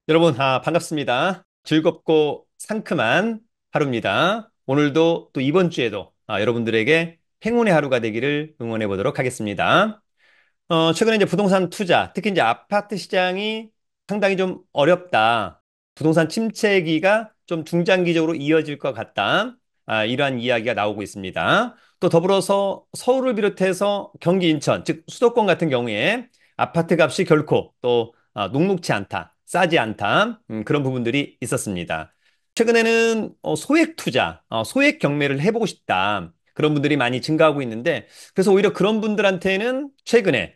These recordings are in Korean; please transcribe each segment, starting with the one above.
여러분, 반갑습니다. 즐겁고 상큼한 하루입니다. 오늘도 또 이번 주에도 여러분들에게 행운의 하루가 되기를 응원해 보도록 하겠습니다. 최근에 이제 부동산 투자, 특히 이제 아파트 시장이 상당히 좀 어렵다. 부동산 침체기가 좀 중장기적으로 이어질 것 같다. 이러한 이야기가 나오고 있습니다. 또 더불어서 서울을 비롯해서 경기 인천, 즉 수도권 같은 경우에 아파트 값이 결코 또 녹록치 않다, 싸지 않다, 그런 부분들이 있었습니다. 최근에는 소액 투자, 소액 경매를 해보고 싶다. 그런 분들이 많이 증가하고 있는데, 그래서 오히려 그런 분들한테는 최근에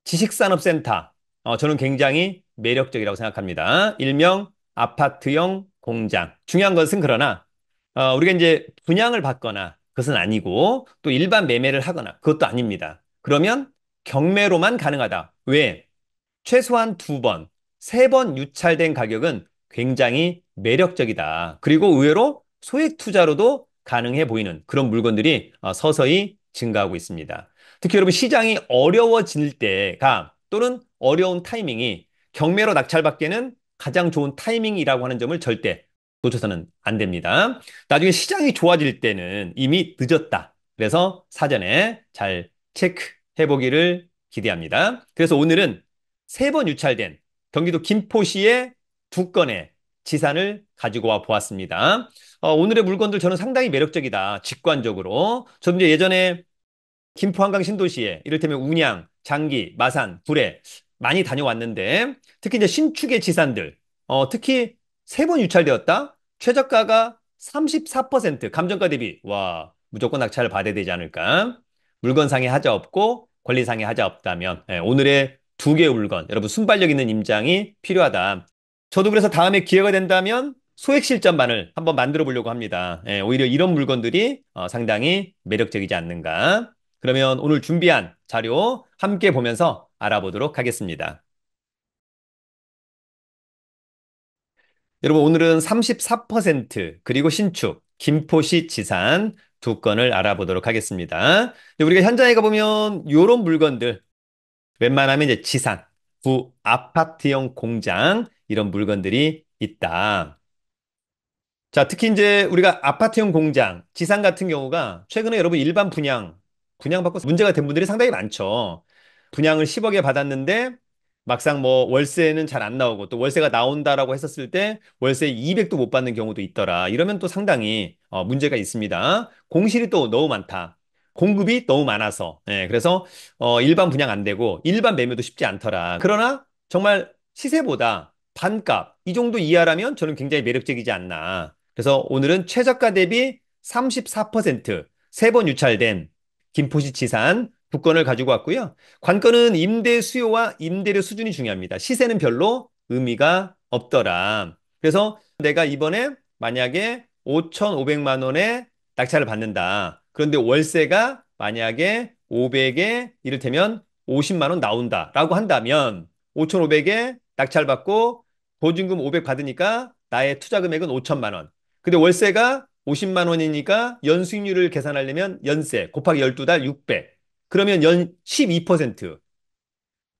지식산업센터, 저는 굉장히 매력적이라고 생각합니다. 일명 아파트형 공장. 중요한 것은 그러나, 우리가 이제 분양을 받거나 그것은 아니고, 또 일반 매매를 하거나 그것도 아닙니다. 그러면 경매로만 가능하다. 왜? 최소한 두 번, 세 번 유찰된 가격은 굉장히 매력적이다. 그리고 의외로 소액 투자로도 가능해 보이는 그런 물건들이 서서히 증가하고 있습니다. 특히 여러분 시장이 어려워질 때가 또는 어려운 타이밍이 경매로 낙찰받기에는 가장 좋은 타이밍이라고 하는 점을 절대 놓쳐서는 안 됩니다. 나중에 시장이 좋아질 때는 이미 늦었다. 그래서 사전에 잘 체크해 보기를 기대합니다. 그래서 오늘은 세 번 유찰된 경기도 김포시의 두 건의 지산을 가지고 와 보았습니다. 오늘의 물건들 저는 상당히 매력적이다. 직관적으로. 저는 이제 예전에 김포 한강 신도시에 이를테면 운양, 장기, 마산, 구례 많이 다녀왔는데 특히 이제 신축의 지산들, 특히 세 번 유찰되었다? 최저가가 34% 감정가 대비 와 무조건 낙찰을 받아야 되지 않을까? 물건상의 하자 없고 권리상의 하자 없다면 오늘의 두 개의 물건 여러분 순발력 있는 임장이 필요하다. 저도 그래서 다음에 기회가 된다면 소액 실전반을 한번 만들어 보려고 합니다. 오히려 이런 물건들이 상당히 매력적이지 않는가? 그러면 오늘 준비한 자료 함께 보면서 알아보도록 하겠습니다. 여러분, 오늘은 34% 그리고 신축, 김포시 지산 두 건을 알아보도록 하겠습니다. 우리가 현장에 가보면 이런 물건들, 웬만하면 이제 지산, 구 아파트형 공장, 이런 물건들이 있다. 자, 특히 이제 우리가 아파트형 공장, 지상 같은 경우가 최근에 여러분 일반 분양받고 문제가 된 분들이 상당히 많죠. 분양을 10억에 받았는데 막상 뭐 월세는 잘 안 나오고 또 월세가 나온다라고 했었을 때 월세 200도 못 받는 경우도 있더라. 이러면 또 상당히 문제가 있습니다. 공실이 또 너무 많다. 공급이 너무 많아서. 그래서 일반 분양 안 되고 일반 매매도 쉽지 않더라. 그러나 정말 시세보다 반값 이 정도 이하라면 저는 굉장히 매력적이지 않나. 그래서 오늘은 최저가 대비 34% 세 번 유찰된 김포시 지산 두 건을 가지고 왔고요. 관건은 임대 수요와 임대료 수준이 중요합니다. 시세는 별로 의미가 없더라. 그래서 내가 이번에 만약에 5,500만 원에 낙찰을 받는다. 그런데 월세가 만약에 500에 이를테면 50만 원 나온다라고 한다면 5,500에 낙찰받고 보증금 500 받으니까 나의 투자 금액은 5천만 원. 근데 월세가 50만 원이니까 연수익률을 계산하려면 연세 곱하기 12달 600. 그러면 연 12%.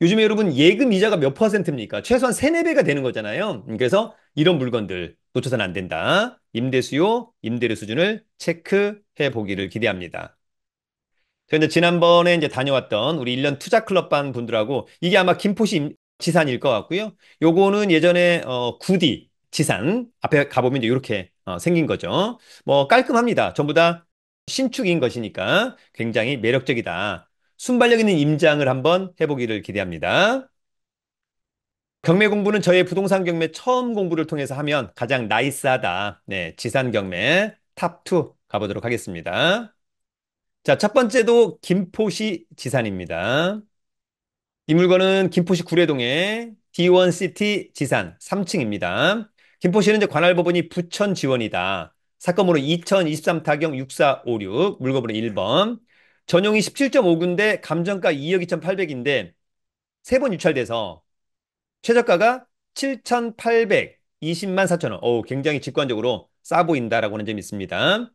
요즘에 여러분 예금 이자가 몇 퍼센트입니까? 최소한 3, 4배가 되는 거잖아요. 그래서 이런 물건들 놓쳐서는 안 된다. 임대 수요, 임대료 수준을 체크해 보기를 기대합니다. 저 이제 지난번에 이제 다녀왔던 우리 1년 투자 클럽반 분들하고 이게 아마 김포시 지산일 것 같고요. 요거는 예전에 구디 지산 앞에 가보면 이제 이렇게 생긴 거죠. 뭐 깔끔합니다. 전부 다 신축인 것이니까 굉장히 매력적이다. 순발력 있는 임장을 한번 해보기를 기대합니다. 경매 공부는 저의 부동산 경매 처음 공부를 통해서 하면 가장 나이스하다. 네, 지산 경매 탑2 가보도록 하겠습니다. 자, 첫 번째도 김포시 지산입니다. 이 물건은 김포시 구례동의 D1시티 지산 3층입니다. 김포시는 이제 관할법원이 부천 지원이다. 사건번호 2023 타경 6456 물건번호 1번. 전용이 17.5군데 감정가 2억 2,800인데 세 번 유찰돼서 최저가가 7,820만 4천 원. 굉장히 직관적으로 싸 보인다라고 하는 점이 있습니다.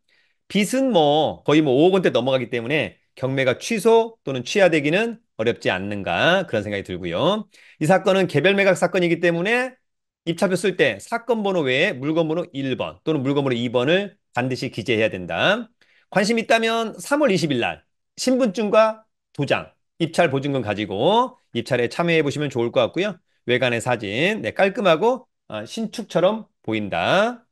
빚은 뭐 거의 뭐 5억 원대 넘어가기 때문에 경매가 취소 또는 취하되기는 어렵지 않는가 그런 생각이 들고요. 이 사건은 개별 매각 사건이기 때문에 입찰표 쓸 때 사건 번호 외에 물건 번호 1번 또는 물건 번호 2번을 반드시 기재해야 된다. 관심 있다면 3월 20일 날 신분증과 도장, 입찰 보증금 가지고 입찰에 참여해 보시면 좋을 것 같고요. 외관의 사진, 네, 깔끔하고 신축처럼 보인다.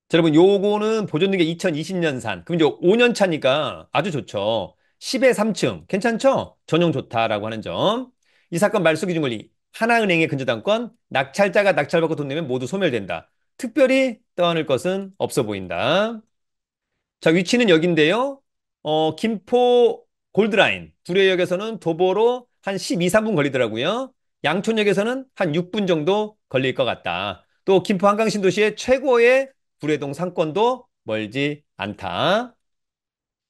자, 여러분, 요거는 보존된 게 2020년산. 그럼 이제 5년 차니까 아주 좋죠. 10에 3층. 괜찮죠? 전용 좋다라고 하는 점. 이 사건 말소 기준 권리. 하나은행의 근저당권, 낙찰자가 낙찰받고 돈 내면 모두 소멸된다. 특별히 떠안을 것은 없어 보인다. 자, 위치는 여긴데요. 김포 골드라인. 구례역에서는 도보로 한 12, 3분 걸리더라고요. 양촌역에서는 한 6분 정도 걸릴 것 같다. 또 김포 한강신도시의 최고의 구례동 상권도 멀지 않다.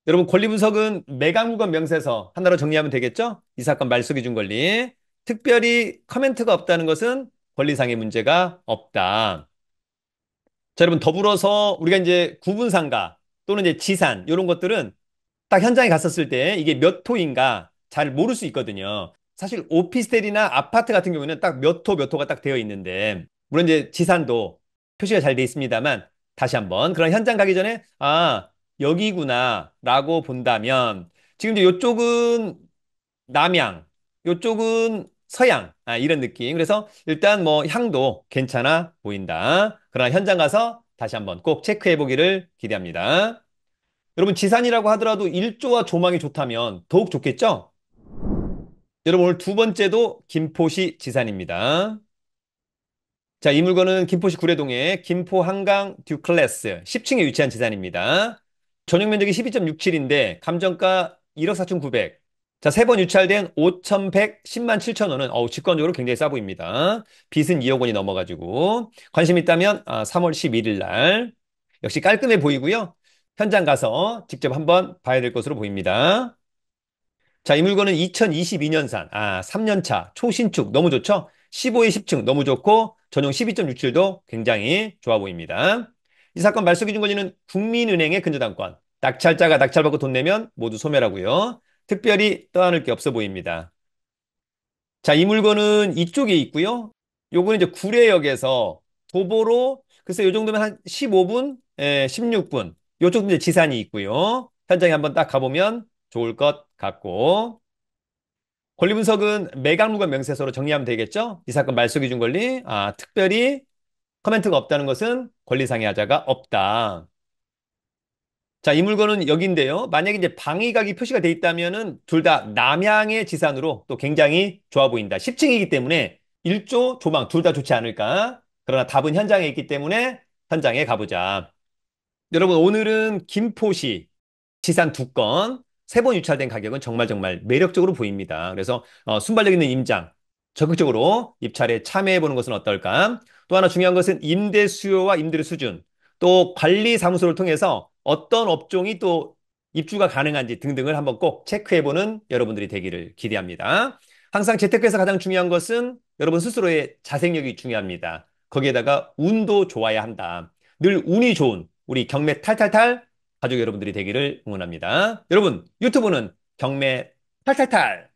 여러분, 권리 분석은 매각물건 명세서 하나로 정리하면 되겠죠? 이 사건 말소 기준 권리. 특별히 커멘트가 없다는 것은 권리상의 문제가 없다. 자, 여러분, 더불어서 우리가 이제 구분상가 또는 이제 지산, 이런 것들은 딱 현장에 갔었을 때 이게 몇 호인가 잘 모를 수 있거든요. 사실 오피스텔이나 아파트 같은 경우는 딱 몇 호, 몇 호가 딱 되어 있는데, 물론 이제 지산도 표시가 잘 돼 있습니다만, 다시 한번 그런 현장 가기 전에, 아, 여기구나, 라고 본다면, 지금 이제 이쪽은 남양, 이쪽은 서양, 이런 느낌. 그래서 일단 뭐 향도 괜찮아 보인다. 그러나 현장 가서 다시 한번 꼭 체크해 보기를 기대합니다. 여러분, 지산이라고 하더라도 일조와 조망이 좋다면 더욱 좋겠죠? 여러분, 오늘 두 번째도 김포시 지산입니다. 자, 이 물건은 김포시 구례동의 김포 한강 듀클래스 10층에 위치한 지산입니다. 전용 면적이 12.67인데 감정가 1억 4,900. 자, 세 번 유찰된 5,110만 7천 원은 직권적으로 굉장히 싸 보입니다. 빚은 2억 원이 넘어가지고 관심 있다면 3월 11일 날 역시 깔끔해 보이고요. 현장 가서 직접 한번 봐야 될 것으로 보입니다. 자, 이 물건은 2022년산, 3년 차, 초신축, 너무 좋죠? 15에 10층, 너무 좋고, 전용 12.67도 굉장히 좋아 보입니다. 이 사건 말소 기준 권리는 국민은행의 근저당권, 낙찰자가 낙찰받고 돈 내면 모두 소멸하고요. 특별히 떠안을 게 없어 보입니다. 자, 이 물건은 이쪽에 있고요. 요거는 이제 구례역에서 도보로, 글쎄, 요 정도면 한 15분, 16분, 요 정도 이제 지산이 있고요. 현장에 한번 딱 가보면 좋을 것 같고, 권리 분석은 매각물건 명세서로 정리하면 되겠죠? 이 사건 말소 기준 권리. 특별히 커멘트가 없다는 것은 권리상의 하자가 없다. 자, 이 물건은 여기인데요. 만약에 이제 방위각이 표시가 돼 있다면은 둘 다 남향의 지산으로 또 굉장히 좋아 보인다. 10층이기 때문에 일조 조망 둘 다 좋지 않을까? 그러나 답은 현장에 있기 때문에 현장에 가보자. 여러분, 오늘은 김포시 지산 두 건, 세 번 유찰된 가격은 정말 정말 매력적으로 보입니다. 그래서 순발력 있는 임장, 적극적으로 입찰에 참여해 보는 것은 어떨까? 또 하나 중요한 것은 임대 수요와 임대료 수준, 또 관리 사무소를 통해서 어떤 업종이 또 입주가 가능한지 등등을 한번 꼭 체크해 보는 여러분들이 되기를 기대합니다. 항상 재테크에서 가장 중요한 것은 여러분 스스로의 자생력이 중요합니다. 거기에다가 운도 좋아야 한다. 늘 운이 좋은 우리 경매 탈탈탈 가족 여러분들이 되기를 응원합니다. 여러분, 유튜브는 경매 탈탈탈